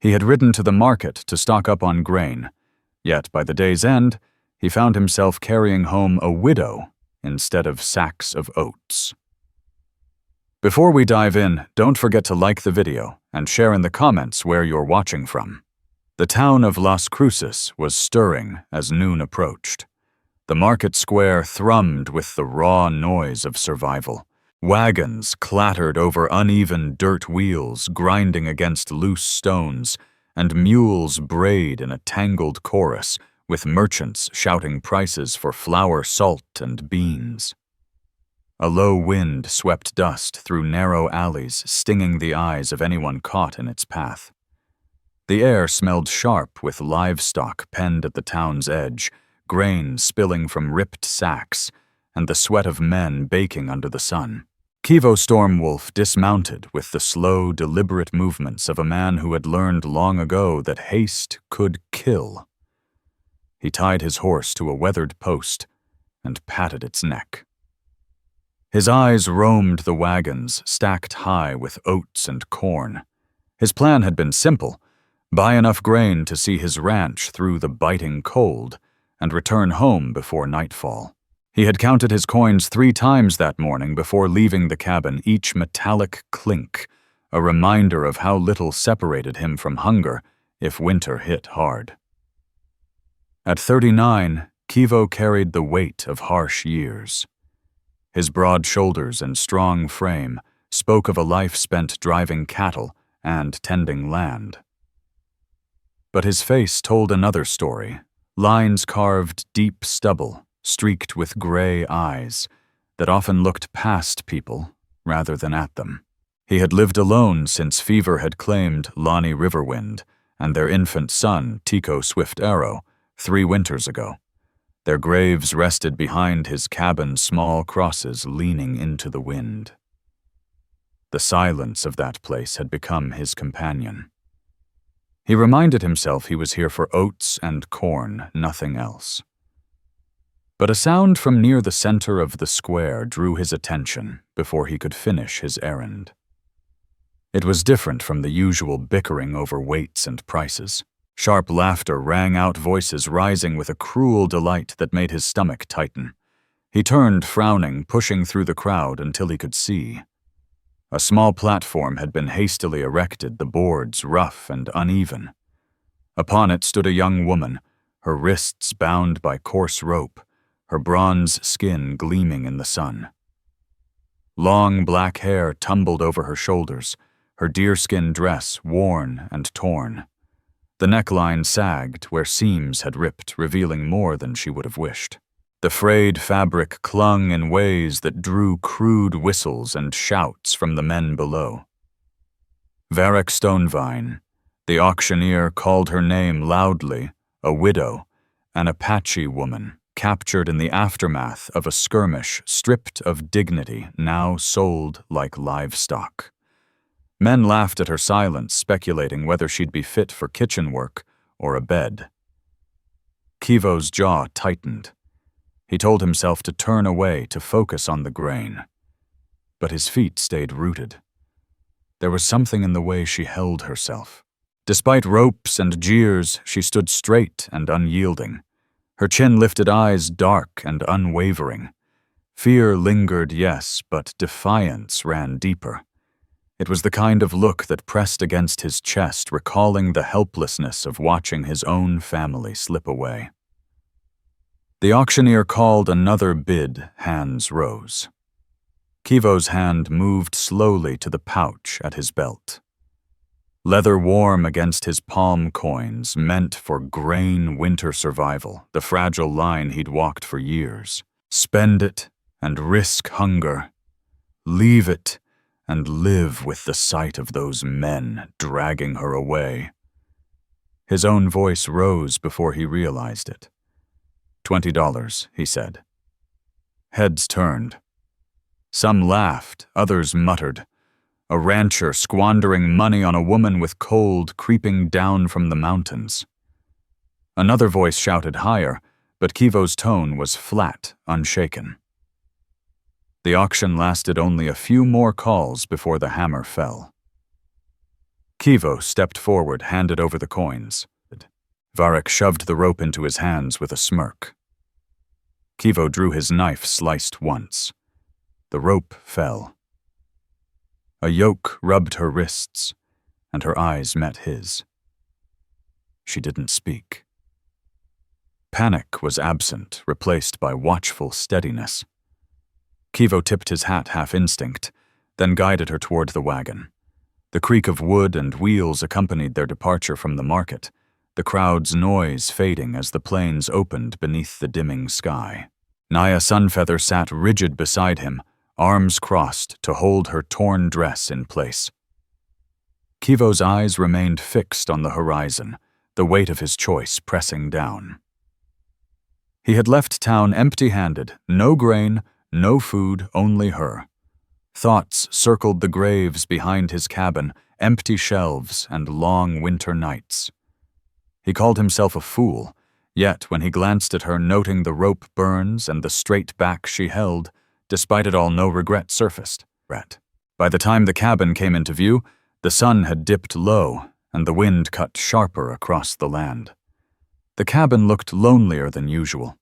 He had ridden to the market to stock up on grain, yet by the day's end, he found himself carrying home a widow instead of sacks of oats. Before we dive in, don't forget to like the video and share in the comments where you're watching from. The town of Las Cruces was stirring as noon approached. The market square thrummed with the raw noise of survival. Wagons clattered over uneven dirt wheels grinding against loose stones, and mules brayed in a tangled chorus, with merchants shouting prices for flour, salt, and beans. A low wind swept dust through narrow alleys, stinging the eyes of anyone caught in its path. The air smelled sharp with livestock penned at the town's edge, grain spilling from ripped sacks, and the sweat of men baking under the sun. Kivo Stormwolf dismounted with the slow, deliberate movements of a man who had learned long ago that haste could kill. He tied his horse to a weathered post and patted its neck. His eyes roamed the wagons stacked high with oats and corn. His plan had been simple: buy enough grain to see his ranch through the biting cold and return home before nightfall. He had counted his coins 3 times that morning before leaving the cabin, each metallic clink, a reminder of how little separated him from hunger if winter hit hard. At 39, Kivo carried the weight of harsh years. His broad shoulders and strong frame spoke of a life spent driving cattle and tending land. But his face told another story, lines carved deep stubble, streaked with gray eyes that often looked past people rather than at them. He had lived alone since fever had claimed Lonnie Riverwind and their infant son, Tico Swift Arrow, 3 winters ago. Their graves rested behind his cabin's small crosses leaning into the wind. The silence of that place had become his companion. He reminded himself he was here for oats and corn, nothing else. But a sound from near the center of the square drew his attention before he could finish his errand. It was different from the usual bickering over weights and prices. Sharp laughter rang out, voices rising with a cruel delight that made his stomach tighten. He turned, frowning, pushing through the crowd until he could see. A small platform had been hastily erected, the boards rough and uneven. Upon it stood a young woman, her wrists bound by coarse rope, her bronze skin gleaming in the sun. Long black hair tumbled over her shoulders, her deerskin dress worn and torn. The neckline sagged where seams had ripped, revealing more than she would have wished. The frayed fabric clung in ways that drew crude whistles and shouts from the men below. Varric Stonevine, the auctioneer, called her name loudly, a widow, an Apache woman, captured in the aftermath of a skirmish, stripped of dignity, now sold like livestock. Men laughed at her silence, speculating whether she'd be fit for kitchen work or a bed. Kivo's jaw tightened. He told himself to turn away to focus on the grain. But his feet stayed rooted. There was something in the way she held herself. Despite ropes and jeers, she stood straight and unyielding. Her chin-lifted eyes dark and unwavering. Fear lingered, yes, but defiance ran deeper. It was the kind of look that pressed against his chest, recalling the helplessness of watching his own family slip away. The auctioneer called another bid. Hands rose. Kivo's hand moved slowly to the pouch at his belt. Leather warm against his palm coins, meant for grain winter survival, the fragile line he'd walked for years. Spend it and risk hunger. Leave it and live with the sight of those men dragging her away. His own voice rose before he realized it. $20, he said. Heads turned. Some laughed, others muttered. A rancher squandering money on a woman with cold creeping down from the mountains. Another voice shouted higher, but Kivo's tone was flat, unshaken. The auction lasted only a few more calls before the hammer fell. Kivo stepped forward, handed over the coins. Varric shoved the rope into his hands with a smirk. Kivo drew his knife, sliced once. The rope fell. A yoke rubbed her wrists, and her eyes met his. She didn't speak. Panic was absent, replaced by watchful steadiness. Kivo tipped his hat half instinct, then guided her toward the wagon. The creak of wood and wheels accompanied their departure from the market, the crowd's noise fading as the planes opened beneath the dimming sky. Naya Sunfeather sat rigid beside him, arms crossed to hold her torn dress in place. Kivo's eyes remained fixed on the horizon, the weight of his choice pressing down. He had left town empty-handed, no grain, no food, only her. Thoughts circled the graves behind his cabin, empty shelves and long winter nights. He called himself a fool, yet when he glanced at her, noting the rope burns and the straight back she held, despite it all, no regret surfaced. By the time the cabin came into view, the sun had dipped low and the wind cut sharper across the land. The cabin looked lonelier than usual.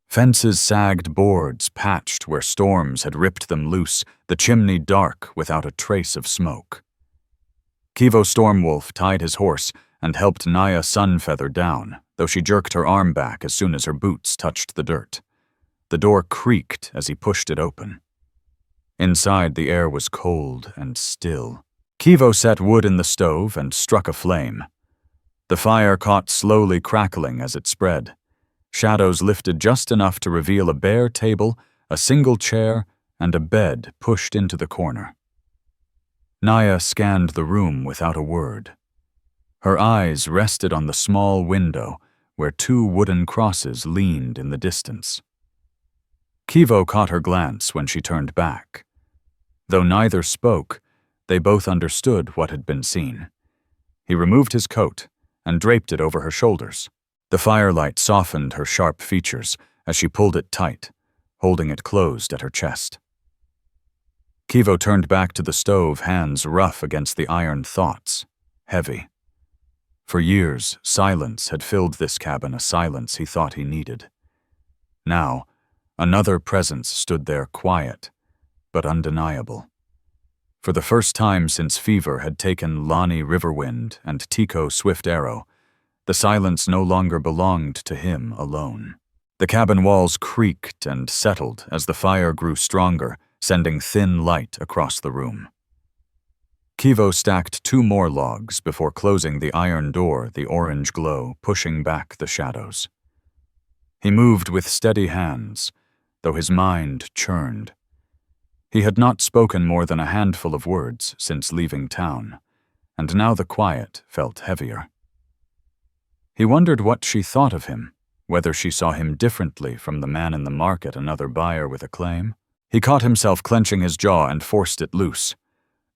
Fences sagged, boards patched where storms had ripped them loose, the chimney dark without a trace of smoke. Kivo Stormwolf tied his horse and helped Naya Sunfeather down, though she jerked her arm back as soon as her boots touched the dirt. The door creaked as he pushed it open. Inside, the air was cold and still. Kivo set wood in the stove and struck a flame. The fire caught slowly crackling as it spread. Shadows lifted just enough to reveal a bare table, a single chair, and a bed pushed into the corner. Naya scanned the room without a word. Her eyes rested on the small window where two wooden crosses leaned in the distance. Kivo caught her glance when she turned back. Though neither spoke, they both understood what had been seen. He removed his coat and draped it over her shoulders. The firelight softened her sharp features as she pulled it tight, holding it closed at her chest. Kivo turned back to the stove, hands rough against the iron, thoughts heavy. For years, silence had filled this cabin, a silence he thought he needed. Now, another presence stood there, quiet, but undeniable. For the first time since fever had taken Lonnie Riverwind and Tico Swift Arrow, the silence no longer belonged to him alone. The cabin walls creaked and settled as the fire grew stronger, sending thin light across the room. Kivo stacked 2 more logs before closing the iron door, the orange glow pushing back the shadows. He moved with steady hands, though his mind churned. He had not spoken more than a handful of words since leaving town, and now the quiet felt heavier. He wondered what she thought of him, whether she saw him differently from the man in the market, another buyer with a claim. He caught himself clenching his jaw and forced it loose.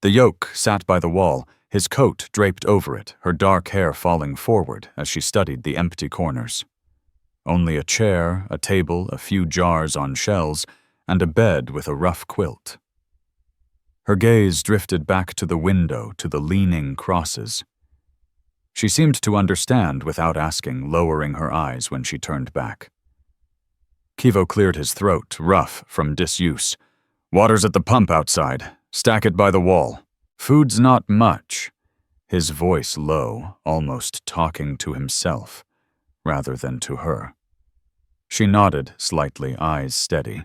The yoke sat by the wall, his coat draped over it, her dark hair falling forward as she studied the empty corners. Only a chair, a table, a few jars on shelves, and a bed with a rough quilt. Her gaze drifted back to the window, to the leaning crosses. She seemed to understand without asking, lowering her eyes when she turned back. Kivo cleared his throat, rough from disuse. "Water's at the pump outside. Stack it by the wall. Food's not much." His voice low, almost talking to himself, rather than to her. She nodded slightly, eyes steady.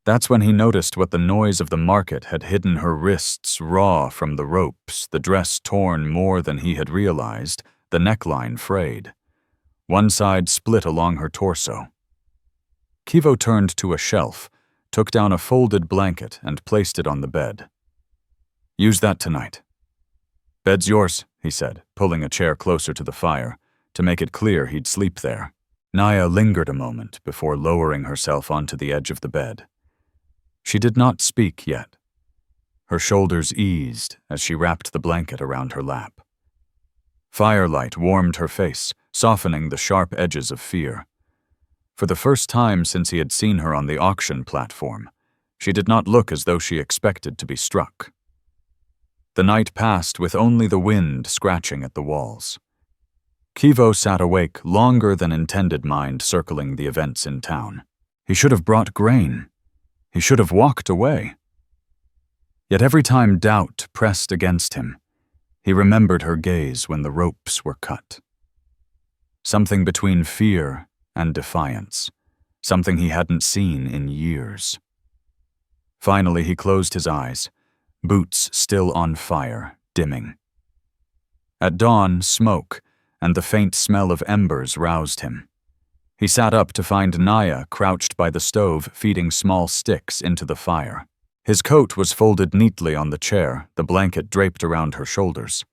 That's when he noticed what the noise of the market had hidden: her wrists raw from the ropes, the dress torn more than he had realized, the neckline frayed. One side split along her torso. Kivo turned to a shelf, took down a folded blanket and placed it on the bed. "Use that tonight." "Bed's yours," he said, pulling a chair closer to the fire, to make it clear he'd sleep there. Naya lingered a moment before lowering herself onto the edge of the bed. She did not speak yet. Her shoulders eased as she wrapped the blanket around her lap. Firelight warmed her face, softening the sharp edges of fear. For the first time since he had seen her on the auction platform, she did not look as though she expected to be struck. The night passed with only the wind scratching at the walls. Kivo sat awake longer than intended, mind circling the events in town. He should have brought grain. He should have walked away. Yet every time doubt pressed against him, he remembered her gaze when the ropes were cut. Something between fear and defiance, something he hadn't seen in years. Finally, he closed his eyes, boots still on fire, dimming. At dawn, smoke and the faint smell of embers roused him. He sat up to find Naya crouched by the stove feeding small sticks into the fire. His coat was folded neatly on the chair, the blanket draped around her shoulders.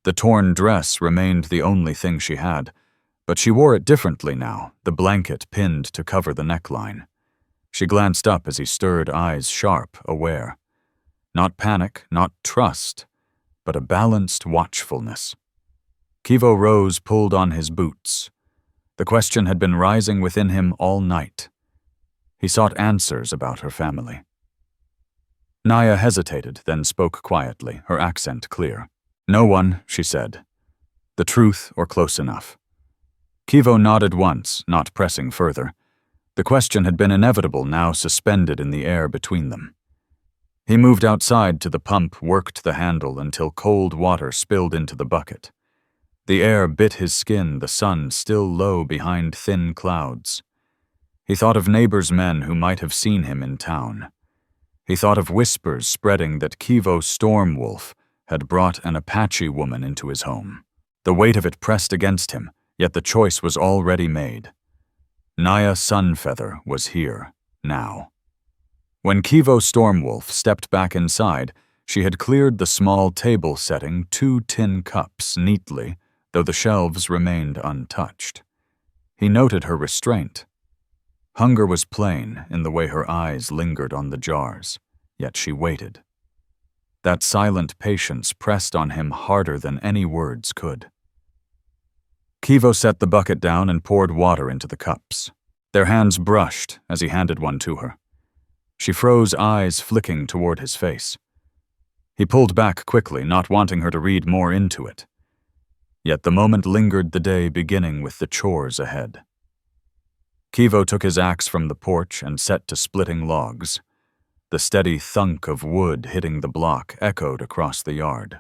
The torn dress remained the only thing she had, but she wore it differently now, the blanket pinned to cover the neckline. She glanced up as he stirred, eyes sharp, aware. Not panic, not trust, but a balanced watchfulness. Kivo rose, pulled on his boots. The question had been rising within him all night. He sought answers about her family. Naya hesitated, then spoke quietly, her accent clear. "No one," she said. "The truth or close enough." Kivo nodded once, not pressing further. The question had been inevitable, now suspended in the air between them. He moved outside to the pump, worked the handle until cold water spilled into the bucket. The air bit his skin, the sun still low behind thin clouds. He thought of neighbors' men who might have seen him in town. He thought of whispers spreading that Kivo Stormwolf had brought an Apache woman into his home. The weight of it pressed against him, yet the choice was already made. Naya Sunfeather was here, now. When Kivo Stormwolf stepped back inside, she had cleared the small table setting 2 tin cups neatly, though the shelves remained untouched. He noted her restraint. Hunger was plain in the way her eyes lingered on the jars, yet she waited. That silent patience pressed on him harder than any words could. Kivo set the bucket down and poured water into the cups. Their hands brushed as he handed one to her. She froze, eyes flicking toward his face. He pulled back quickly, not wanting her to read more into it. Yet the moment lingered, the day beginning with the chores ahead. Kivo took his axe from the porch and set to splitting logs. The steady thunk of wood hitting the block echoed across the yard.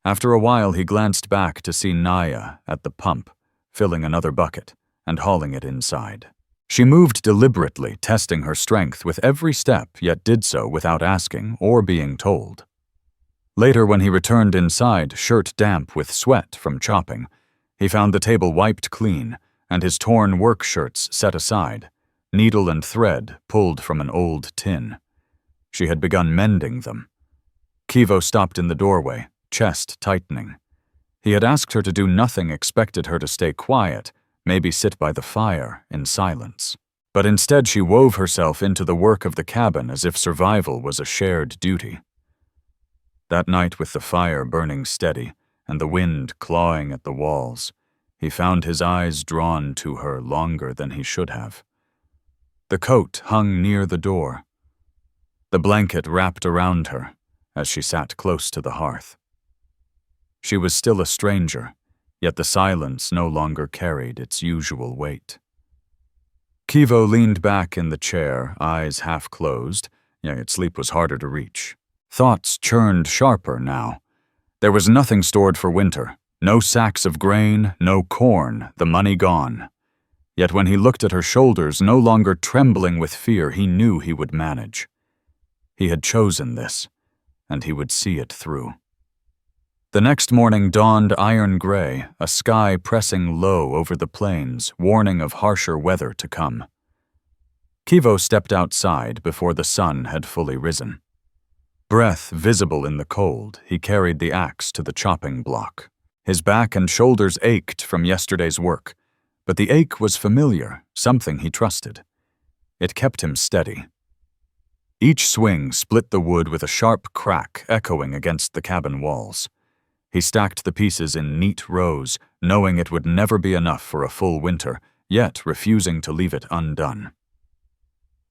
After a while, he glanced back to see Naya at the pump, filling another bucket and hauling it inside. She moved deliberately, testing her strength with every step, yet did so without asking or being told. Later, when he returned inside, shirt damp with sweat from chopping, he found the table wiped clean and his torn work shirts set aside, needle and thread pulled from an old tin. She had begun mending them. Kivo stopped in the doorway, chest tightening. He had asked her to do nothing, expected her to stay quiet, maybe sit by the fire in silence. But instead she wove herself into the work of the cabin as if survival was a shared duty. That night, with the fire burning steady and the wind clawing at the walls, he found his eyes drawn to her longer than he should have. The coat hung near the door. The blanket wrapped around her as she sat close to the hearth. She was still a stranger, yet the silence no longer carried its usual weight. Kivo leaned back in the chair, eyes half closed, yet sleep was harder to reach. Thoughts churned sharper now. There was nothing stored for winter, no sacks of grain, no corn, the money gone. Yet when he looked at her shoulders, no longer trembling with fear, he knew he would manage. He had chosen this, and he would see it through. The next morning dawned iron gray, a sky pressing low over the plains, warning of harsher weather to come. Kivo stepped outside before the sun had fully risen. Breath visible in the cold, he carried the axe to the chopping block. His back and shoulders ached from yesterday's work, but the ache was familiar, something he trusted. It kept him steady. Each swing split the wood with a sharp crack echoing against the cabin walls. He stacked the pieces in neat rows, knowing it would never be enough for a full winter, yet refusing to leave it undone.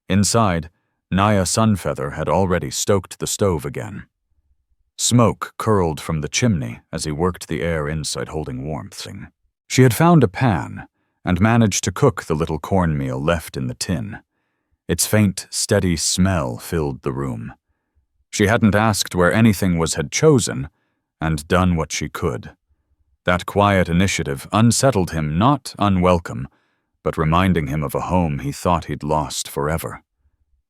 Inside, Naya Sunfeather had already stoked the stove again. Smoke curled from the chimney as he worked the air inside, holding warmth. She had found a pan and managed to cook the little cornmeal left in the tin. Its faint, steady smell filled the room. She hadn't asked where anything was, had chosen, and done what she could. That quiet initiative unsettled him, not unwelcome, but reminding him of a home he thought he'd lost forever.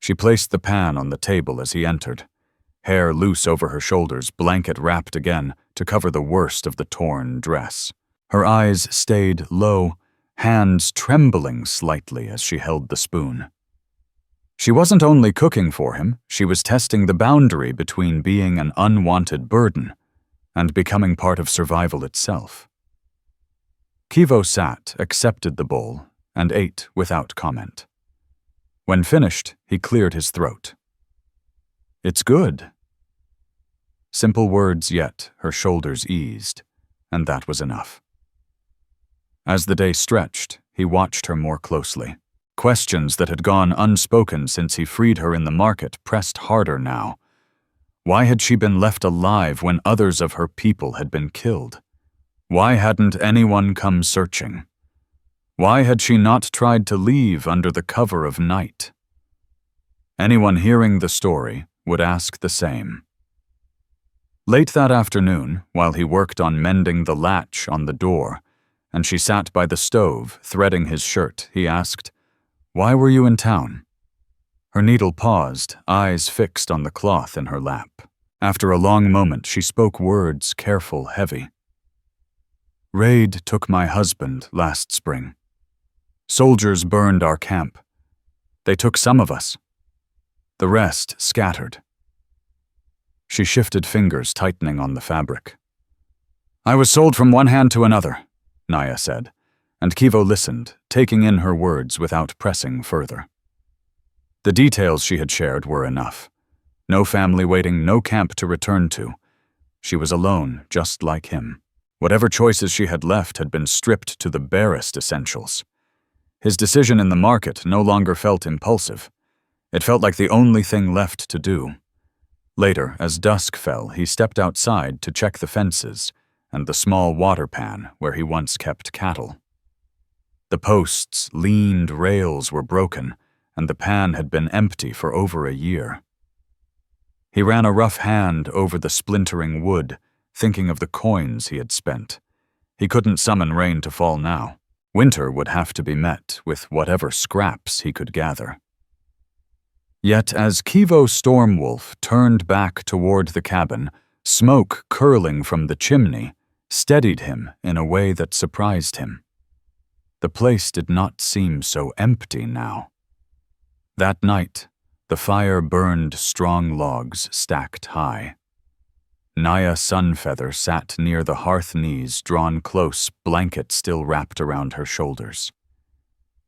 She placed the pan on the table as he entered, hair loose over her shoulders, blanket wrapped again to cover the worst of the torn dress. Her eyes stayed low, hands trembling slightly as she held the spoon. She wasn't only cooking for him, she was testing the boundary between being an unwanted burden and becoming part of survival itself. Kivo sat, accepted the bowl, and ate without comment. When finished, he cleared his throat. "It's good." Simple words, yet her shoulders eased, and that was enough. As the day stretched, he watched her more closely. Questions that had gone unspoken since he freed her in the market pressed harder now. Why had she been left alive when others of her people had been killed? Why hadn't anyone come searching? Why had she not tried to leave under the cover of night? Anyone hearing the story would ask the same. Late that afternoon, while he worked on mending the latch on the door, and she sat by the stove, threading his shirt, he asked, "Why were you in town?" Her needle paused, eyes fixed on the cloth in her lap. After a long moment, she spoke words careful, heavy. "Raid took my husband last spring. Soldiers burned our camp. They took some of us. The rest scattered." She shifted fingers, tightening on the fabric. "I was sold from one hand to another," Naya said, and Kivo listened, taking in her words without pressing further. The details she had shared were enough. No family waiting, no camp to return to. She was alone, just like him. Whatever choices she had left had been stripped to the barest essentials. His decision in the market no longer felt impulsive. It felt like the only thing left to do. Later, as dusk fell, he stepped outside to check the fences and the small water pan where he once kept cattle. The posts' leaned rails were broken, and the pan had been empty for over a year. He ran a rough hand over the splintering wood, thinking of the coins he had spent. He couldn't summon rain to fall now. Winter would have to be met with whatever scraps he could gather. Yet as Kivo Stormwolf turned back toward the cabin, smoke curling from the chimney steadied him in a way that surprised him. The place did not seem so empty now. That night, the fire burned strong logs stacked high. Naya Sunfeather sat near the hearth, knees drawn close, blanket still wrapped around her shoulders.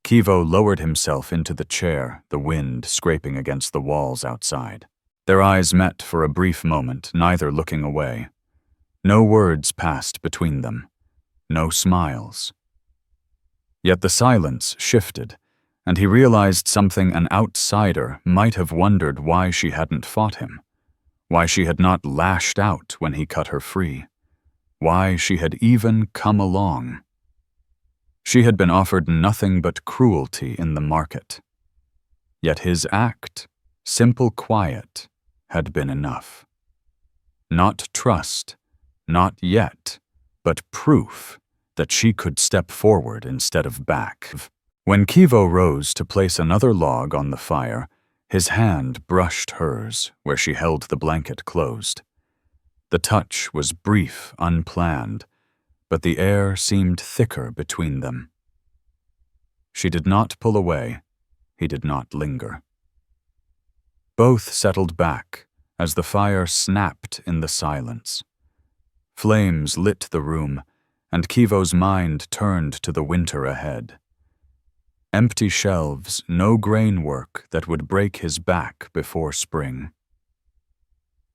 Kivo lowered himself into the chair, the wind scraping against the walls outside. Their eyes met for a brief moment, neither looking away. No words passed between them. No smiles. Yet the silence shifted, and he realized something an outsider might have wondered: why she hadn't fought him, why she had not lashed out when he cut her free, why she had even come along. She had been offered nothing but cruelty in the market. Yet his act, simple quiet, had been enough. Not trust, not yet, but proof that she could step forward instead of back. When Kivo rose to place another log on the fire, his hand brushed hers where she held the blanket closed. The touch was brief, unplanned, but the air seemed thicker between them. She did not pull away. He did not linger. Both settled back as the fire snapped in the silence. Flames lit the room, and Kivo's mind turned to the winter ahead. Empty shelves, no grain work that would break his back before spring.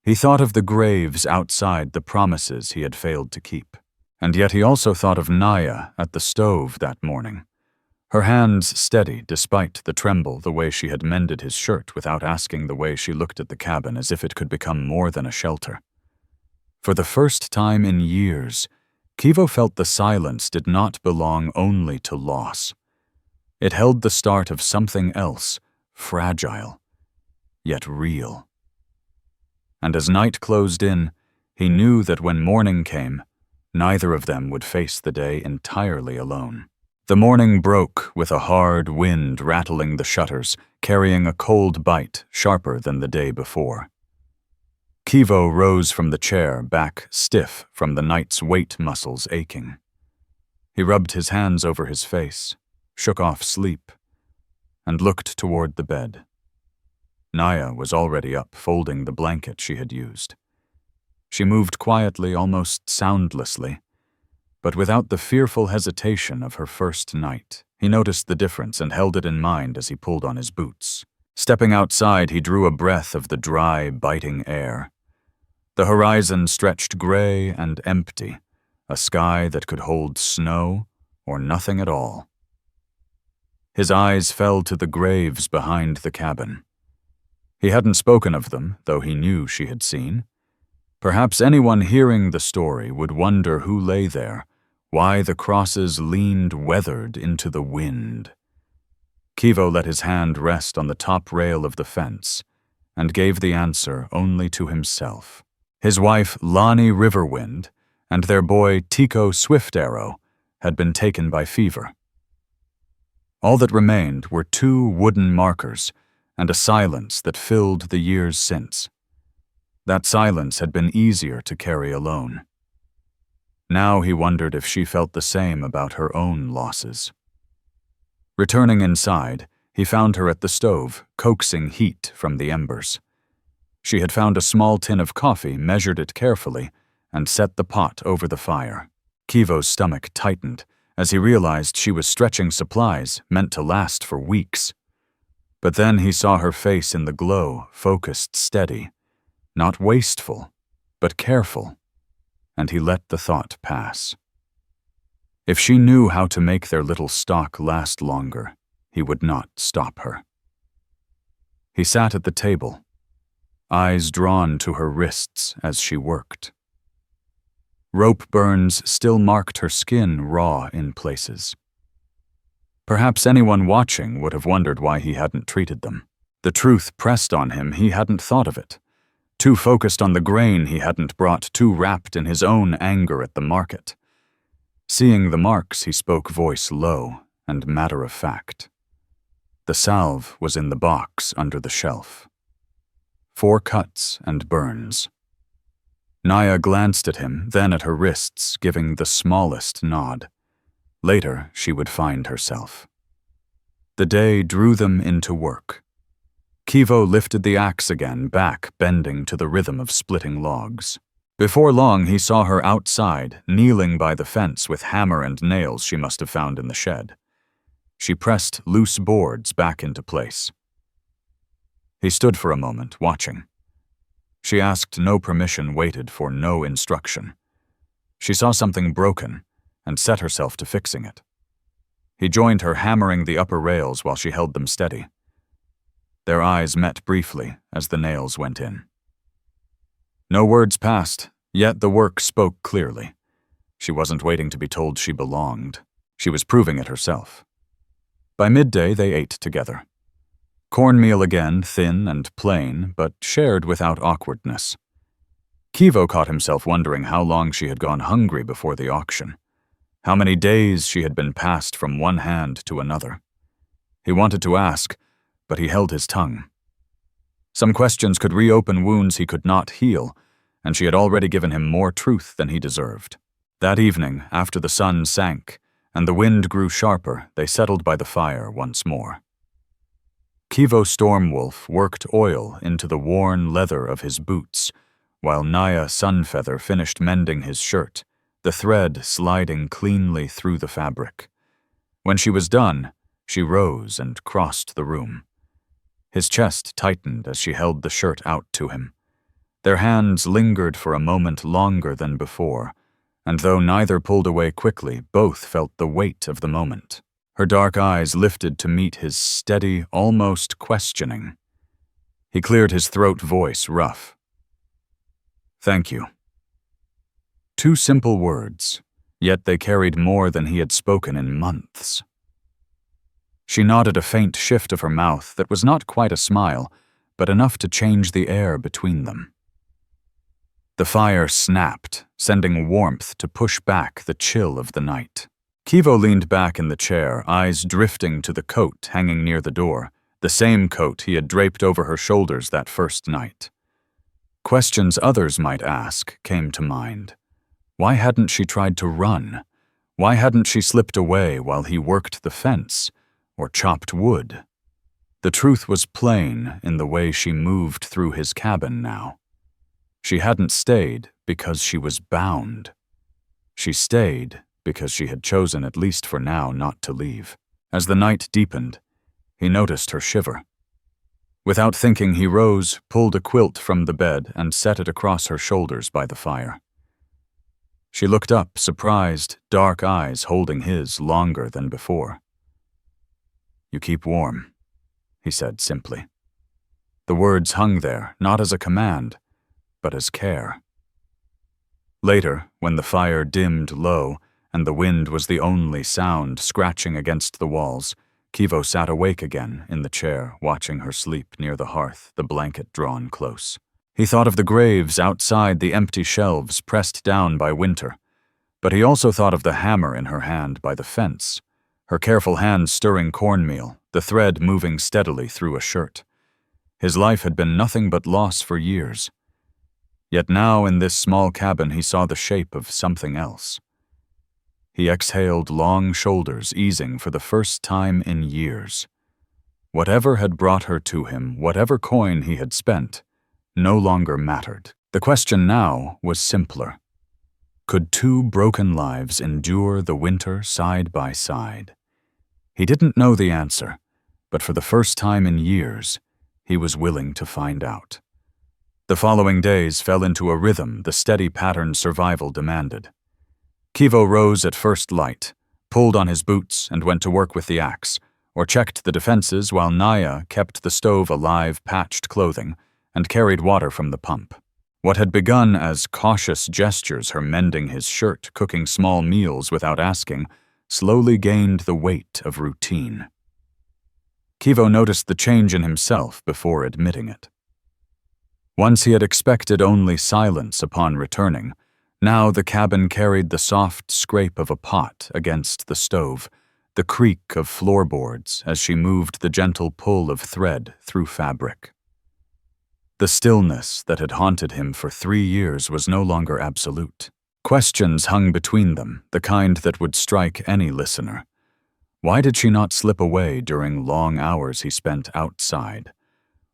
He thought of the graves outside, the promises he had failed to keep. And yet he also thought of Naya at the stove that morning. Her hands steady despite the tremble, the way she had mended his shirt without asking, the way she looked at the cabin as if it could become more than a shelter. For the first time in years, Kivo felt the silence did not belong only to loss. It held the start of something else, fragile, yet real. And as night closed in, he knew that when morning came, neither of them would face the day entirely alone. The morning broke with a hard wind rattling the shutters, carrying a cold bite sharper than the day before. Kivo rose from the chair, back stiff from the night's weight muscles aching. He rubbed his hands over his face, shook off sleep, and looked toward the bed. Naya was already up, folding the blanket she had used. She moved quietly, almost soundlessly, but without the fearful hesitation of her first night. He noticed the difference and held it in mind as he pulled on his boots. Stepping outside, he drew a breath of the dry, biting air. The horizon stretched gray and empty, a sky that could hold snow or nothing at all. His eyes fell to the graves behind the cabin. He hadn't spoken of them, though he knew she had seen. Perhaps anyone hearing the story would wonder who lay there, why the crosses leaned weathered into the wind. Kivo let his hand rest on the top rail of the fence and gave the answer only to himself. His wife, Lonnie Riverwind, and their boy, Tico Swiftarrow, had been taken by fever. All that remained were 2 wooden markers and a silence that filled the years since. That silence had been easier to carry alone. Now he wondered if she felt the same about her own losses. Returning inside, he found her at the stove, coaxing heat from the embers. She had found a small tin of coffee, measured it carefully, and set the pot over the fire. Kivo's stomach tightened as he realized she was stretching supplies meant to last for weeks. But then he saw her face in the glow, focused, steady, not wasteful, but careful, and he let the thought pass. If she knew how to make their little stock last longer, he would not stop her. He sat at the table, eyes drawn to her wrists as she worked. Rope burns still marked her skin raw in places. Perhaps anyone watching would have wondered why he hadn't treated them. The truth pressed on him, he hadn't thought of it. Too focused on the grain he hadn't brought, too wrapped in his own anger at the market. Seeing the marks, he spoke, voice low and matter of fact. The salve was in the box under the shelf. 4 cuts and burns. Naya glanced at him, then at her wrists, giving the smallest nod. Later, she would find herself. The day drew them into work. Kivo lifted the axe again, back bending to the rhythm of splitting logs. Before long, he saw her outside, kneeling by the fence with hammer and nails she must have found in the shed. She pressed loose boards back into place. He stood for a moment, watching. She asked no permission, waited for no instruction. She saw something broken and set herself to fixing it. He joined her, hammering the upper rails while she held them steady. Their eyes met briefly as the nails went in. No words passed, yet the work spoke clearly. She wasn't waiting to be told she belonged. She was proving it herself. By midday, they ate together. Cornmeal again, thin and plain, but shared without awkwardness. Kivo caught himself wondering how long she had gone hungry before the auction. How many days she had been passed from one hand to another. He wanted to ask, but he held his tongue. Some questions could reopen wounds he could not heal, and she had already given him more truth than he deserved. That evening, after the sun sank and the wind grew sharper, they settled by the fire once more. Kivo Stormwolf worked oil into the worn leather of his boots, while Naya Sunfeather finished mending his shirt, the thread sliding cleanly through the fabric. When she was done, she rose and crossed the room. His chest tightened as she held the shirt out to him. Their hands lingered for a moment longer than before, and though neither pulled away quickly, both felt the weight of the moment. Her dark eyes lifted to meet his steady, almost questioning. He cleared his throat, voice rough. "Thank you." 2 simple words, yet they carried more than he had spoken in months. She nodded a faint shift of her mouth that was not quite a smile, but enough to change the air between them. The fire snapped, sending warmth to push back the chill of the night. Kivo leaned back in the chair, eyes drifting to the coat hanging near the door, the same coat he had draped over her shoulders that first night. Questions others might ask came to mind. Why hadn't she tried to run? Why hadn't she slipped away while he worked the fence or chopped wood? The truth was plain in the way she moved through his cabin now. She hadn't stayed because she was bound. She stayed because she had chosen, at least for now, not to leave. As the night deepened, he noticed her shiver. Without thinking, he rose, pulled a quilt from the bed, and set it across her shoulders by the fire. She looked up, surprised, dark eyes holding his longer than before. "You keep warm," he said simply. The words hung there, not as a command, but as care. Later, when the fire dimmed low and the wind was the only sound scratching against the walls, Kivo sat awake again in the chair, watching her sleep near the hearth, the blanket drawn close. He thought of the graves outside the empty shelves pressed down by winter, but he also thought of the hammer in her hand by the fence, her careful hands stirring cornmeal, the thread moving steadily through a shirt. His life had been nothing but loss for years. Yet now in this small cabin he saw the shape of something else. He exhaled long shoulders, easing for the first time in years. Whatever had brought her to him, whatever coin he had spent, no longer mattered. The question now was simpler. Could 2 broken lives endure the winter side by side? He didn't know the answer, but for the first time in years, he was willing to find out. The following days fell into a rhythm the steady pattern survival demanded. Kivo rose at first light, pulled on his boots and went to work with the axe, or checked the defenses while Naya kept the stove alive, patched clothing, and carried water from the pump. What had begun as cautious gestures, her mending his shirt, cooking small meals without asking, slowly gained the weight of routine. Kivo noticed the change in himself before admitting it. Once he had expected only silence upon returning, now the cabin carried the soft scrape of a pot against the stove, the creak of floorboards as she moved the gentle pull of thread through fabric. The stillness that had haunted him for 3 years was no longer absolute. Questions hung between them, the kind that would strike any listener. Why did she not slip away during long hours he spent outside?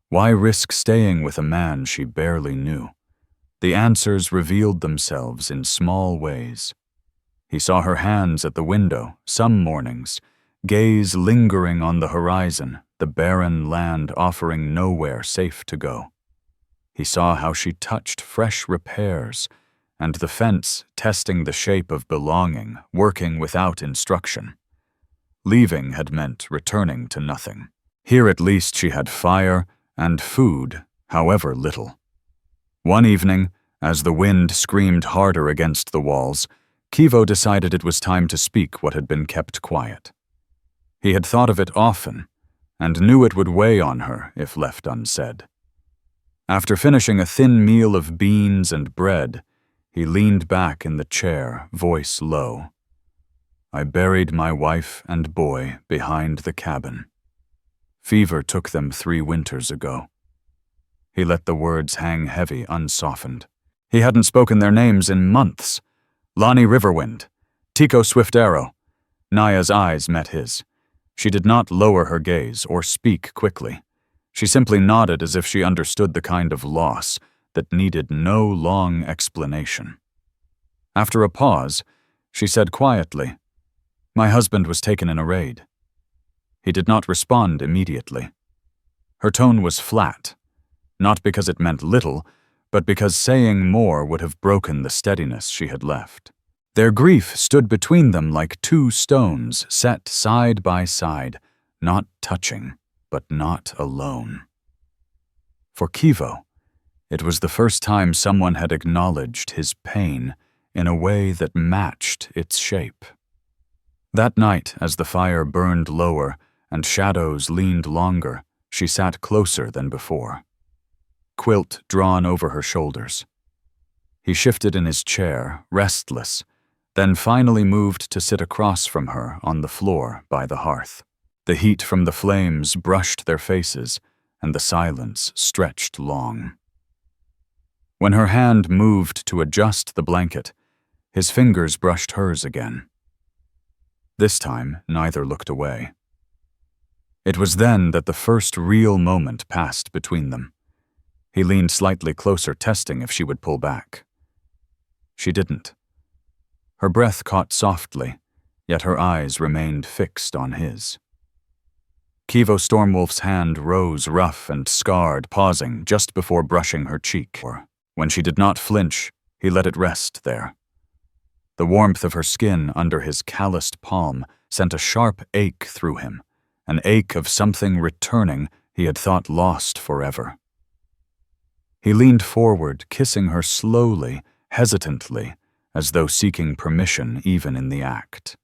Why risk staying with a man she barely knew? The answers revealed themselves in small ways. He saw her hands at the window, some mornings, gaze lingering on the horizon, the barren land offering nowhere safe to go. He saw how she touched fresh repairs, and the fence testing the shape of belonging, working without instruction. Leaving had meant returning to nothing. Here at least she had fire and food, however little. One evening, as the wind screamed harder against the walls, Kivo decided it was time to speak what had been kept quiet. He had thought of it often, and knew it would weigh on her if left unsaid. After finishing a thin meal of beans and bread, he leaned back in the chair, voice low. "I buried my wife and boy behind the cabin. Fever took them 3 winters ago." He let the words hang heavy, unsoftened. He hadn't spoken their names in months. Lonnie Riverwind, Tico Swift Arrow. Naya's eyes met his. She did not lower her gaze or speak quickly. She simply nodded as if she understood the kind of loss that needed no long explanation. After a pause, she said quietly, "My husband was taken in a raid." He did not respond immediately. Her tone was flat, not because it meant little, but because saying more would have broken the steadiness she had left. Their grief stood between them like 2 stones set side by side, not touching, but not alone. For Kivo, it was the first time someone had acknowledged his pain in a way that matched its shape. That night, as the fire burned lower and shadows leaned longer, she sat closer than before, quilt drawn over her shoulders. He shifted in his chair, restless, then finally moved to sit across from her on the floor by the hearth. The heat from the flames brushed their faces, and the silence stretched long. When her hand moved to adjust the blanket, his fingers brushed hers again. This time, neither looked away. It was then that the first real moment passed between them. He leaned slightly closer, testing if she would pull back. She didn't. Her breath caught softly, yet her eyes remained fixed on his. Kivo Stormwolf's hand rose rough and scarred, pausing just before brushing her cheek. When she did not flinch, he let it rest there. The warmth of her skin under his calloused palm sent a sharp ache through him, an ache of something returning he had thought lost forever. He leaned forward, kissing her slowly, hesitantly, as though seeking permission even in the act.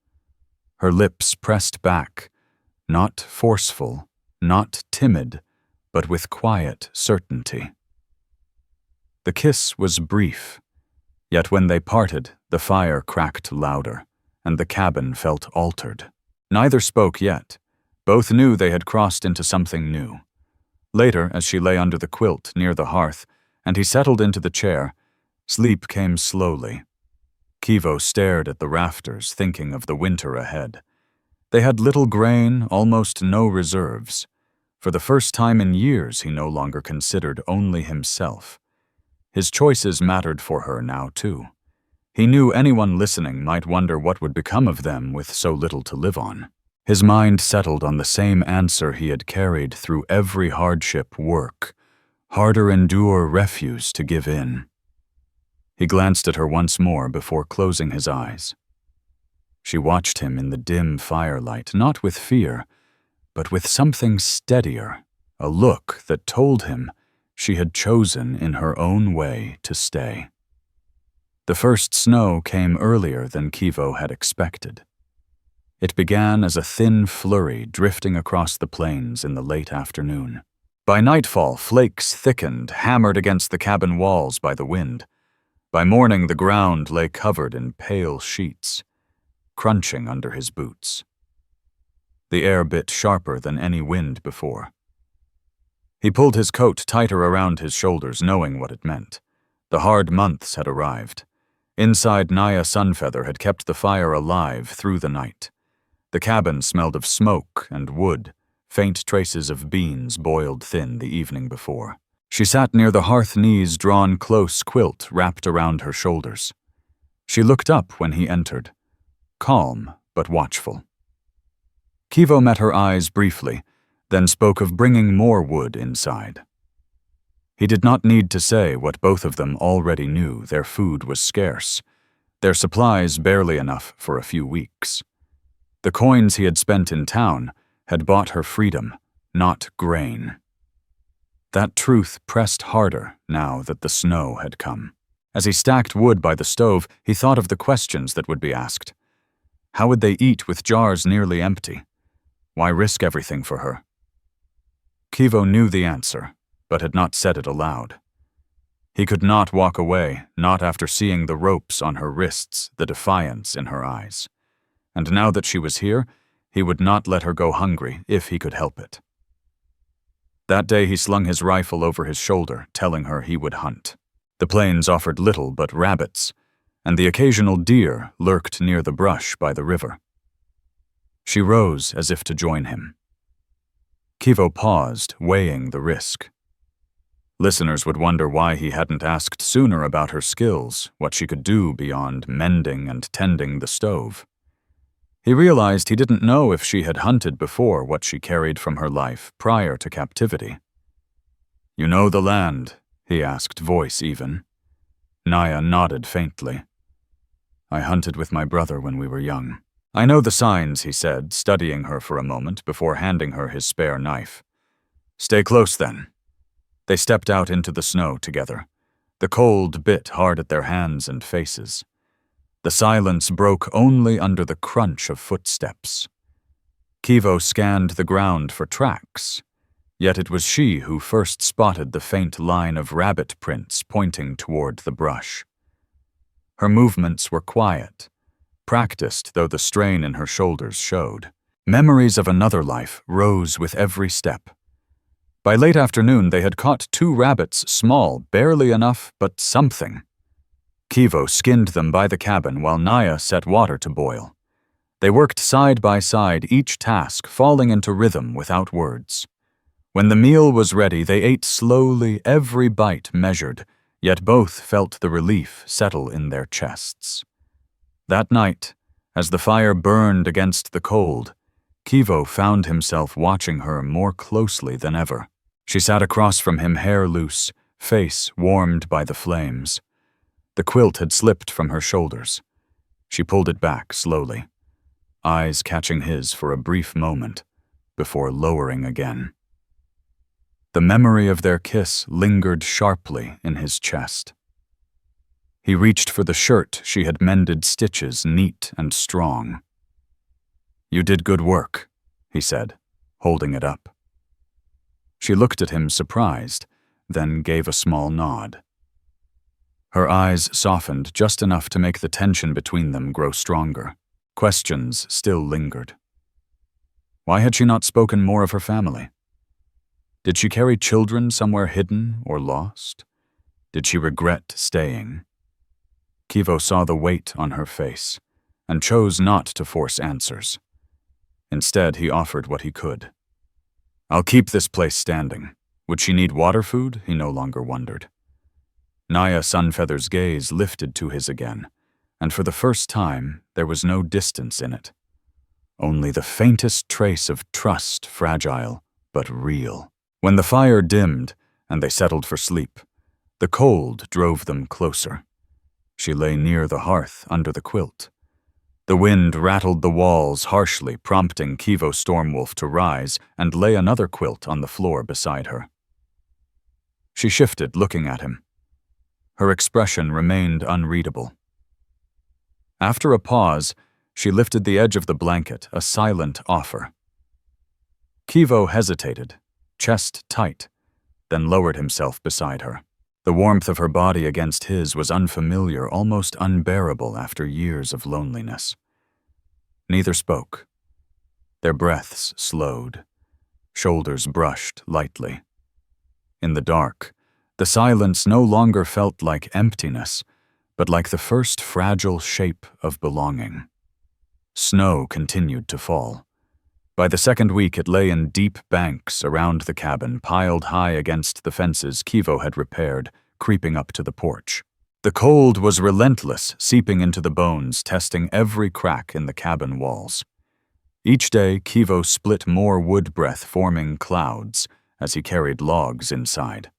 Her lips pressed back, not forceful, not timid, but with quiet certainty. The kiss was brief, yet when they parted, the fire cracked louder, and the cabin felt altered. Neither spoke yet. Both knew they had crossed into something new. Later, as she lay under the quilt near the hearth, and he settled into the chair, sleep came slowly. Kivo stared at the rafters, thinking of the winter ahead. They had little grain, almost no reserves. For the first time in years, he no longer considered only himself. His choices mattered for her now, too. He knew anyone listening might wonder what would become of them with so little to live on. His mind settled on the same answer he had carried through every hardship: work. Harder endure, refuse to give in. He glanced at her once more before closing his eyes. She watched him in the dim firelight, not with fear, but with something steadier, a look that told him she had chosen in her own way to stay. The first snow came earlier than Kivo had expected. It began as a thin flurry drifting across the plains in the late afternoon. By nightfall, flakes thickened, hammered against the cabin walls by the wind. By morning, the ground lay covered in pale sheets, crunching under his boots. The air bit sharper than any wind before. He pulled his coat tighter around his shoulders, knowing what it meant. The hard months had arrived. Inside, Naya Sunfeather had kept the fire alive through the night. The cabin smelled of smoke and wood, faint traces of beans boiled thin the evening before. She sat near the hearth, knees drawn close, quilt wrapped around her shoulders. She looked up when he entered, calm but watchful. Kivo met her eyes briefly, then spoke of bringing more wood inside. He did not need to say what both of them already knew: their food was scarce, their supplies barely enough for a few weeks. The coins he had spent in town had bought her freedom, not grain. That truth pressed harder now that the snow had come. As he stacked wood by the stove, he thought of the questions that would be asked. How would they eat with jars nearly empty? Why risk everything for her? Kivo knew the answer, but had not said it aloud. He could not walk away, not after seeing the ropes on her wrists, the defiance in her eyes. And now that she was here, he would not let her go hungry if he could help it. That day he slung his rifle over his shoulder, telling her he would hunt. The plains offered little but rabbits, and the occasional deer lurked near the brush by the river. She rose as if to join him. Kivo paused, weighing the risk. Listeners would wonder why he hadn't asked sooner about her skills, what she could do beyond mending and tending the stove. He realized he didn't know if she had hunted before, what she carried from her life prior to captivity. "You know the land?" he asked, voice even. Naya nodded faintly. "I hunted with my brother when we were young." "I know the signs," he said, studying her for a moment before handing her his spare knife. "Stay close, then." They stepped out into the snow together. The cold bit hard at their hands and faces. The silence broke only under the crunch of footsteps. Kivo scanned the ground for tracks, yet it was she who first spotted the faint line of rabbit prints pointing toward the brush. Her movements were quiet, practiced though the strain in her shoulders showed. Memories of another life rose with every step. By late afternoon, they had caught 2 rabbits, small, barely enough, but something. Kivo skinned them by the cabin while Naya set water to boil. They worked side by side, each task falling into rhythm without words. When the meal was ready, they ate slowly, every bite measured, yet both felt the relief settle in their chests. That night, as the fire burned against the cold, Kivo found himself watching her more closely than ever. She sat across from him, hair loose, face warmed by the flames. The quilt had slipped from her shoulders. She pulled it back slowly, eyes catching his for a brief moment, before lowering again. The memory of their kiss lingered sharply in his chest. He reached for the shirt she had mended stitches neat and strong. "You did good work," he said, holding it up. She looked at him surprised, then gave a small nod. Her eyes softened just enough to make the tension between them grow stronger. Questions still lingered. Why had she not spoken more of her family? Did she carry children somewhere hidden or lost? Did she regret staying? Kivo saw the weight on her face, and chose not to force answers. Instead, he offered what he could. "I'll keep this place standing." Would she need water food? He no longer wondered. Naya Sunfeather's gaze lifted to his again, and for the first time, there was no distance in it. Only the faintest trace of trust, fragile but real. When the fire dimmed and they settled for sleep, the cold drove them closer. She lay near the hearth under the quilt. The wind rattled the walls harshly, prompting Kivo Stormwolf to rise and lay another quilt on the floor beside her. She shifted, looking at him. Her expression remained unreadable. After a pause, she lifted the edge of the blanket, a silent offer. Kivo hesitated, chest tight, then lowered himself beside her. The warmth of her body against his was unfamiliar, almost unbearable after years of loneliness. Neither spoke. Their breaths slowed, shoulders brushed lightly. In the dark, the silence no longer felt like emptiness, but like the first fragile shape of belonging. Snow continued to fall. By the second week, it lay in deep banks around the cabin, piled high against the fences Kivo had repaired, creeping up to the porch. The cold was relentless, seeping into the bones, testing every crack in the cabin walls. Each day, Kivo split more wood breath, forming clouds, as he carried logs inside.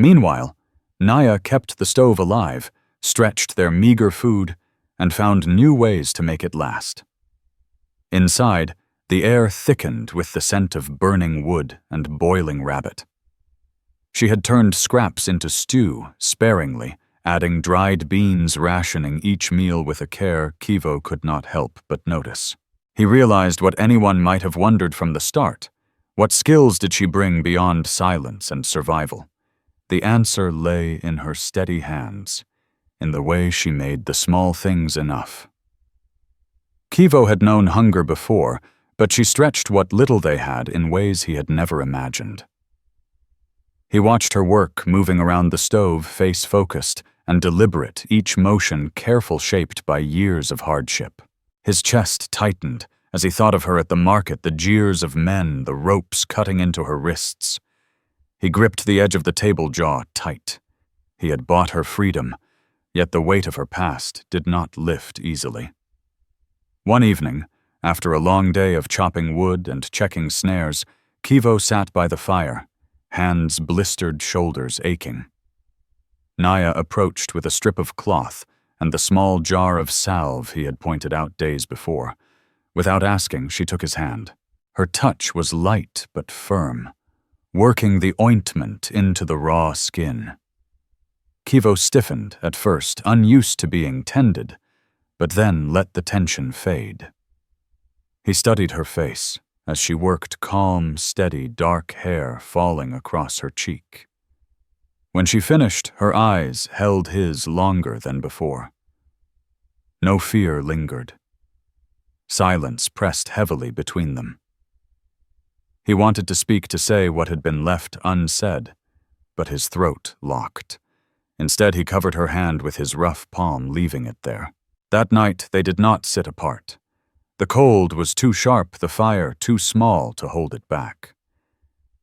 Meanwhile, Naya kept the stove alive, stretched their meager food, and found new ways to make it last. Inside, the air thickened with the scent of burning wood and boiling rabbit. She had turned scraps into stew, sparingly, adding dried beans, rationing each meal with a care Kivo could not help but notice. He realized what anyone might have wondered from the start. What skills did she bring beyond silence and survival? The answer lay in her steady hands, in the way she made the small things enough. Kivo had known hunger before, but she stretched what little they had in ways he had never imagined. He watched her work, moving around the stove, face focused and deliberate, each motion careful, shaped by years of hardship. His chest tightened as he thought of her at the market, the jeers of men, the ropes cutting into her wrists. He gripped the edge of the table jaw tight. He had bought her freedom, yet the weight of her past did not lift easily. One evening, after a long day of chopping wood and checking snares, Kivo sat by the fire, hands blistered, shoulders aching. Naya approached with a strip of cloth and the small jar of salve he had pointed out days before. Without asking, she took his hand. Her touch was light but firm, working the ointment into the raw skin. Kivo stiffened at first, unused to being tended, but then let the tension fade. He studied her face as she worked calm, steady, dark hair falling across her cheek. When she finished, her eyes held his longer than before. No fear lingered. Silence pressed heavily between them. He wanted to speak, to say what had been left unsaid, but his throat locked. Instead, he covered her hand with his rough palm, leaving it there. That night, they did not sit apart. The cold was too sharp, the fire too small to hold it back.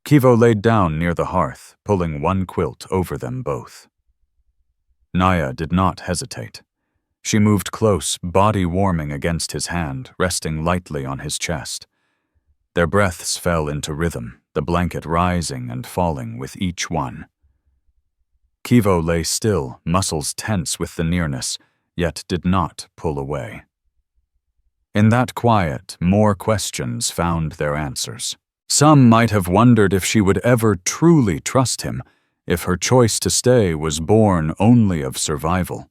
Kivo laid down near the hearth, pulling one quilt over them both. Naya did not hesitate. She moved close, body warming against his hand, resting lightly on his chest. Their breaths fell into rhythm, the blanket rising and falling with each one. Kivo lay still, muscles tense with the nearness, yet did not pull away. In that quiet, more questions found their answers. Some might have wondered if she would ever truly trust him, if her choice to stay was born only of survival.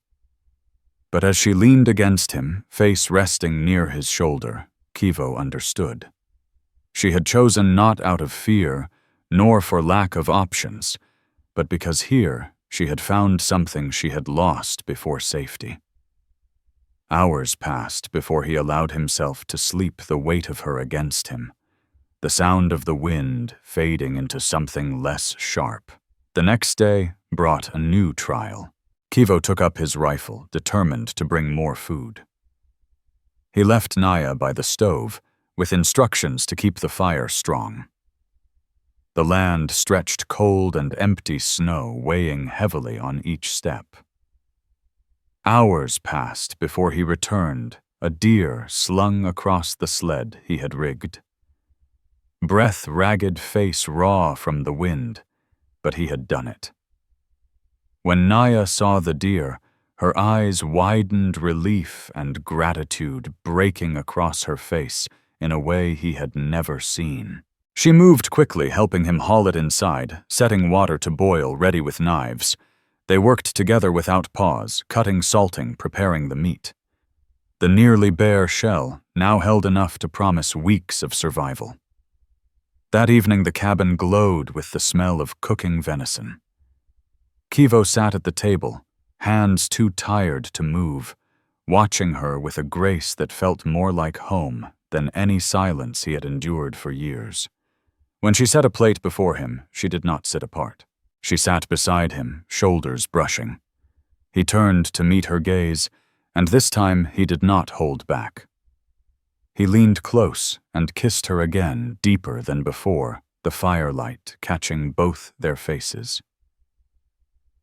But as she leaned against him, face resting near his shoulder, Kivo understood. She had chosen not out of fear, nor for lack of options, but because here she had found something she had lost before safety. Hours passed before he allowed himself to sleep, the weight of her against him, the sound of the wind fading into something less sharp. The next day brought a new trial. Kivo took up his rifle, determined to bring more food. He left Naya by the stove, with instructions to keep the fire strong. The land stretched cold and empty snow, weighing heavily on each step. Hours passed before he returned, a deer slung across the sled he had rigged. Breath ragged, face raw from the wind, but he had done it. When Naya saw the deer, her eyes widened, relief and gratitude breaking across her face in a way he had never seen. She moved quickly, helping him haul it inside, setting water to boil, ready with knives. They worked together without pause, cutting, salting, preparing the meat. The nearly bare shell now held enough to promise weeks of survival. That evening the cabin glowed with the smell of cooking venison. Kivo sat at the table, hands too tired to move, watching her with a grace that felt more like home than any silence he had endured for years. When she set a plate before him, she did not sit apart. She sat beside him, shoulders brushing. He turned to meet her gaze, and this time he did not hold back. He leaned close and kissed her again, deeper than before, the firelight catching both their faces.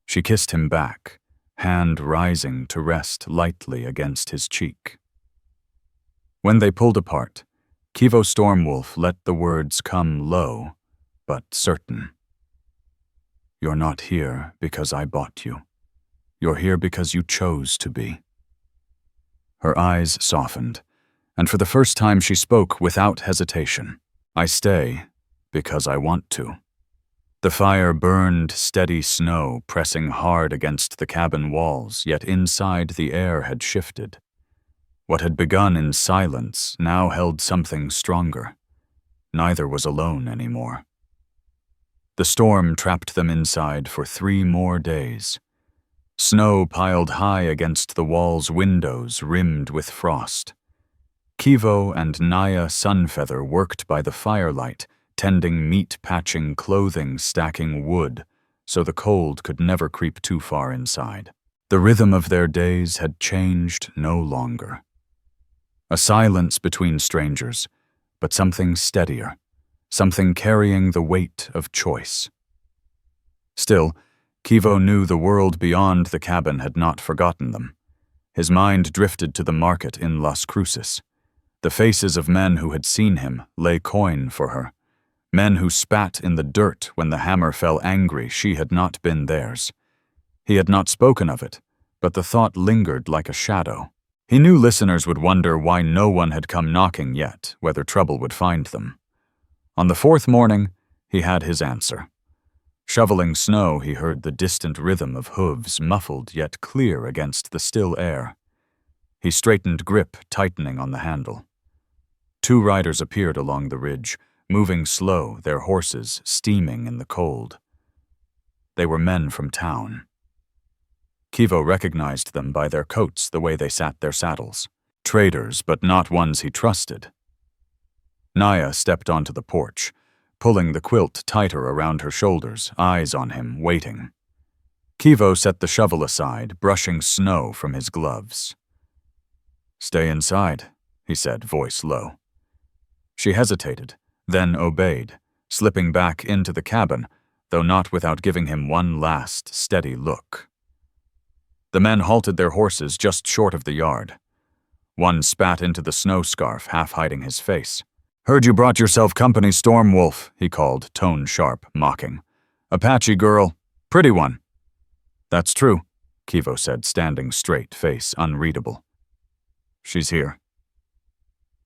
She kissed him back, hand rising to rest lightly against his cheek. When they pulled apart, Kivo Stormwolf let the words come low, but certain. "You're not here because I bought you. You're here because you chose to be." Her eyes softened, and for the first time she spoke without hesitation. "I stay because I want to." The fire burned steady snow, pressing hard against the cabin walls, yet inside the air had shifted. What had begun in silence now held something stronger. Neither was alone anymore. The storm trapped them inside for 3 more days. Snow piled high against the wall's windows, rimmed with frost. Kivo and Naya Sunfeather worked by the firelight, tending meat, patching clothing, stacking wood, so the cold could never creep too far inside. The rhythm of their days had changed no longer. A silence between strangers, but something steadier, something carrying the weight of choice. Still, Kivo knew the world beyond the cabin had not forgotten them. His mind drifted to the market in Las Cruces. The faces of men who had seen him lay coin for her. Men who spat in the dirt when the hammer fell angry she had not been theirs. He had not spoken of it, but the thought lingered like a shadow. He knew listeners would wonder why no one had come knocking yet, whether trouble would find them. On the 4th morning, he had his answer. Shoveling snow, he heard the distant rhythm of hooves, muffled yet clear against the still air. He straightened grip, tightening on the handle. 2 riders appeared along the ridge, moving slow, their horses steaming in the cold. They were men from town. Kivo recognized them by their coats, the way they sat their saddles. Traders, but not ones he trusted. Naya stepped onto the porch, pulling the quilt tighter around her shoulders, eyes on him, waiting. Kivo set the shovel aside, brushing snow from his gloves. "Stay inside," he said, voice low. She hesitated, then obeyed, slipping back into the cabin, though not without giving him one last, steady look. The men halted their horses just short of the yard. One spat into the snow scarf, half hiding his face. "Heard you brought yourself company, Stormwolf," he called, tone sharp, mocking. "Apache girl. Pretty one." "That's true," Kivo said, standing straight, face unreadable. "She's here."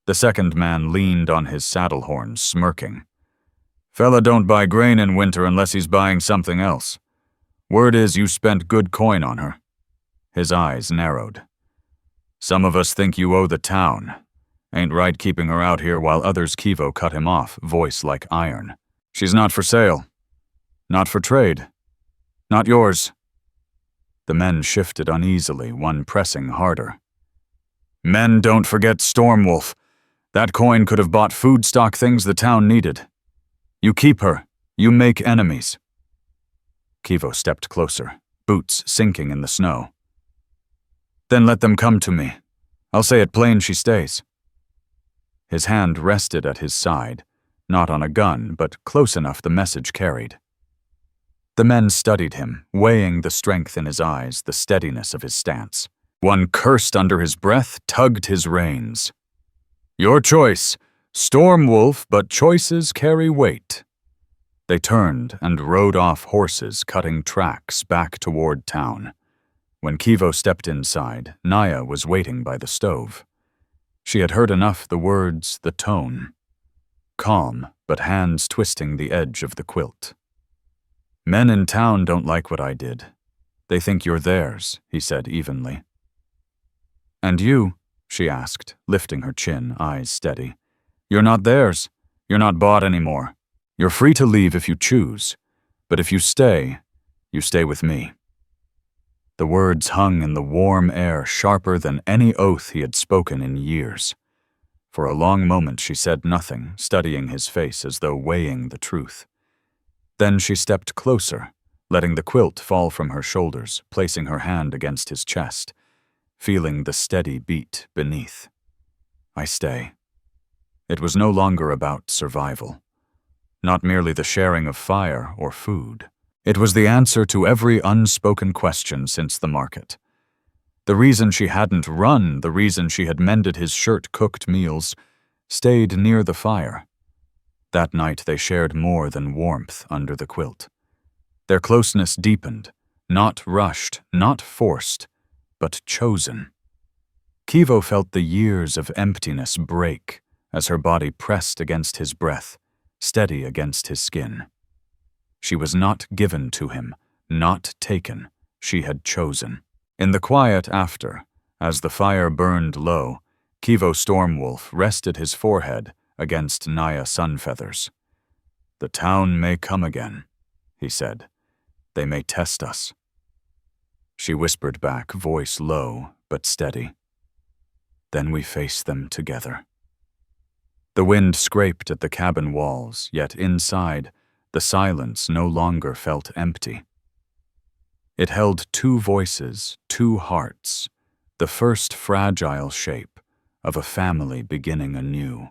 The second man leaned on his saddle horn, smirking. "Fella don't buy grain in winter unless he's buying something else. Word is you spent good coin on her." His eyes narrowed. "Some of us think you owe the town. Ain't right keeping her out here while others." Kivo cut him off, voice like iron. "She's not for sale. Not for trade. Not yours." The men shifted uneasily, one pressing harder. "Men don't forget Stormwolf. That coin could have bought food stock, things the town needed. You keep her. You make enemies." Kivo stepped closer, boots sinking in the snow. "Then let them come to me. I'll say it plain she stays." His hand rested at his side, not on a gun, but close enough the message carried. The men studied him, weighing the strength in his eyes, the steadiness of his stance. One cursed under his breath, tugged his reins. "Your choice, Stormwolf, but choices carry weight." They turned and rode off horses, cutting tracks back toward town. When Kivo stepped inside, Naya was waiting by the stove. She had heard enough, the words, the tone. Calm, but hands twisting the edge of the quilt. "Men in town don't like what I did. They think you're theirs," he said evenly. "And you?" she asked, lifting her chin, eyes steady. "You're not theirs. You're not bought anymore. You're free to leave if you choose. But if you stay with me." The words hung in the warm air, sharper than any oath he had spoken in years. For a long moment she said nothing, studying his face as though weighing the truth. Then she stepped closer, letting the quilt fall from her shoulders, placing her hand against his chest, feeling the steady beat beneath. "I stay." It was no longer about survival. Not merely the sharing of fire or food. It was the answer to every unspoken question since the market. The reason she hadn't run, the reason she had mended his shirt-cooked meals, stayed near the fire. That night they shared more than warmth under the quilt. Their closeness deepened, not rushed, not forced, but chosen. Kivo felt the years of emptiness break as her body pressed against his breath, steady against his skin. She was not given to him, not taken. She had chosen. In the quiet after, as the fire burned low, Kivo Stormwolf rested his forehead against Naya Sunfeather's. "The town may come again," he said. "They may test us." She whispered back, voice low but steady. "Then we face them together." The wind scraped at the cabin walls, yet inside, the silence no longer felt empty. It held 2 voices, 2 hearts, the first fragile shape of a family beginning anew.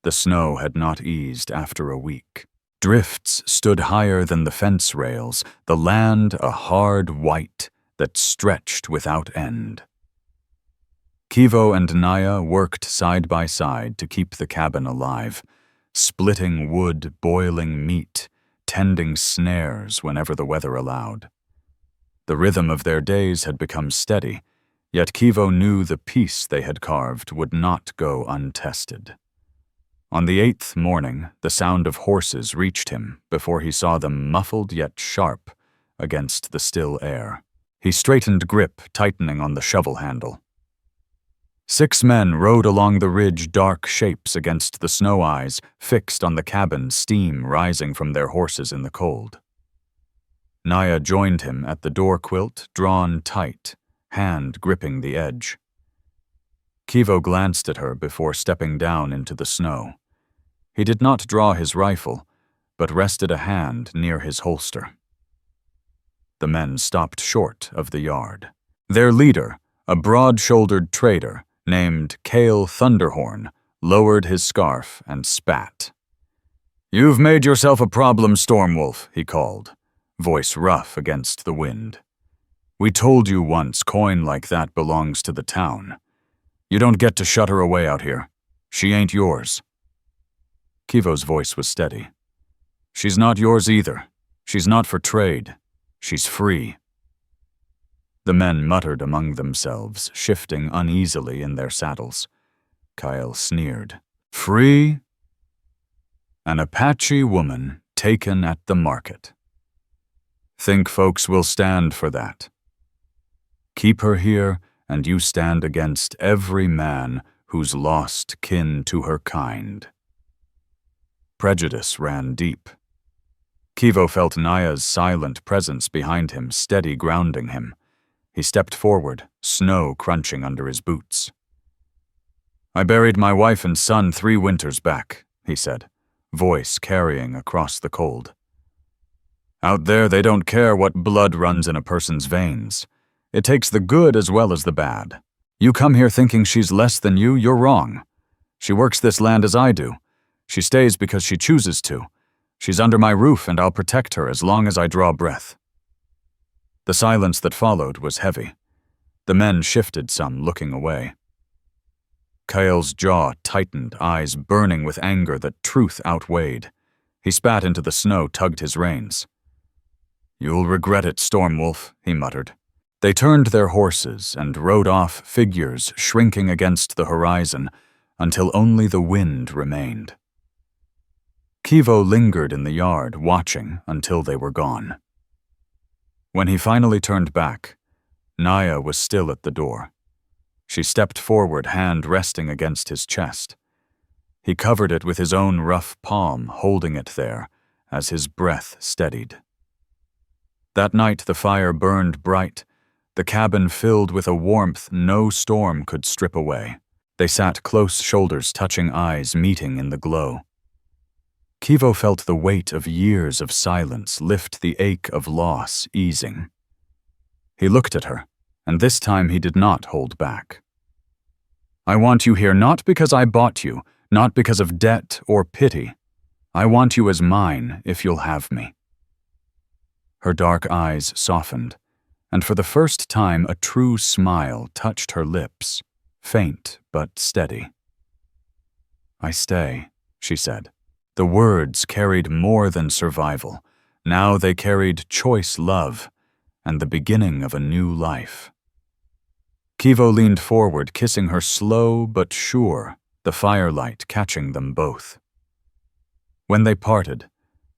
The snow had not eased after a week. Drifts stood higher than the fence rails, the land a hard white that stretched without end. Kivo and Naya worked side by side to keep the cabin alive, splitting wood, boiling meat, tending snares whenever the weather allowed. The rhythm of their days had become steady, yet Kivo knew the peace they had carved would not go untested. On the 8th morning, the sound of horses reached him before he saw them muffled yet sharp against the still air. He straightened grip, tightening on the shovel handle. 6 men rode along the ridge, dark shapes against the snow eyes, fixed on the cabin, steam rising from their horses in the cold. Naya joined him at the door quilt, drawn tight, hand gripping the edge. Kivo glanced at her before stepping down into the snow. He did not draw his rifle, but rested a hand near his holster. The men stopped short of the yard. Their leader, a broad-shouldered trader named Kale Thunderhorn, lowered his scarf and spat. "You've made yourself a problem, Stormwolf," he called, voice rough against the wind. "We told you once coin like that belongs to the town. You don't get to shut her away out here. She ain't yours." Kivo's voice was steady. "She's not yours either. She's not for trade. She's free." The men muttered among themselves, shifting uneasily in their saddles. Kyle sneered. "Free? An Apache woman taken at the market. Think folks will stand for that? Keep her here, and you stand against every man who's lost kin to her kind." Prejudice ran deep. Kivo felt Naya's silent presence behind him, steady grounding him. He stepped forward, snow crunching under his boots. "I buried my wife and son 3 winters back," he said, voice carrying across the cold. "Out there they don't care what blood runs in a person's veins. It takes the good as well as the bad. You come here thinking she's less than you, you're wrong. She works this land as I do. She stays because she chooses to. She's under my roof and I'll protect her as long as I draw breath." The silence that followed was heavy. The men shifted some, looking away. Kyle's jaw tightened, eyes burning with anger that truth outweighed. He spat into the snow, tugged his reins. "You'll regret it, Stormwolf," he muttered. They turned their horses and rode off, figures shrinking against the horizon, until only the wind remained. Kivo lingered in the yard, watching until they were gone. When he finally turned back, Naya was still at the door. She stepped forward, hand resting against his chest. He covered it with his own rough palm, holding it there as his breath steadied. That night the fire burned bright, the cabin filled with a warmth no storm could strip away. They sat close, shoulders touching, eyes meeting in the glow. Kivo felt the weight of years of silence lift, the ache of loss easing. He looked at her, and this time he did not hold back. "I want you here not because I bought you, not because of debt or pity. I want you as mine if you'll have me." Her dark eyes softened, and for the first time a true smile touched her lips, faint but steady. "I stay," she said. The words carried more than survival. Now they carried choice love and the beginning of a new life. Kivo leaned forward, kissing her slow but sure, the firelight catching them both. When they parted,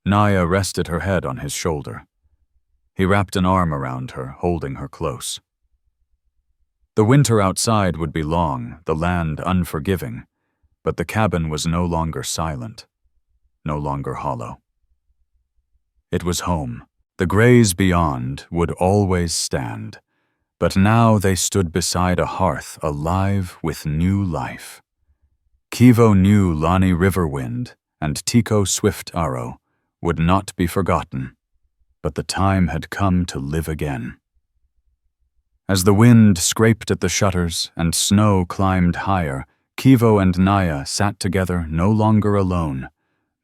Naya rested her head on his shoulder. He wrapped an arm around her, holding her close. The winter outside would be long, the land unforgiving, but the cabin was no longer silent, no longer hollow. It was home. The grays beyond would always stand, but now they stood beside a hearth alive with new life. Kivo knew Lani Riverwind and Tico Swift Arrow would not be forgotten, but the time had come to live again. As the wind scraped at the shutters and snow climbed higher, Kivo and Naya sat together, no longer alone,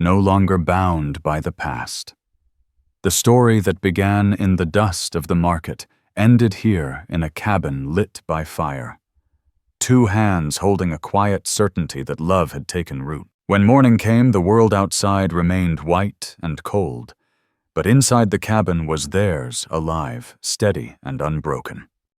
no longer bound by the past. The story that began in the dust of the market ended here in a cabin lit by fire. 2 hands holding a quiet certainty that love had taken root. When morning came, the world outside remained white and cold, but inside the cabin was theirs, alive, steady and unbroken.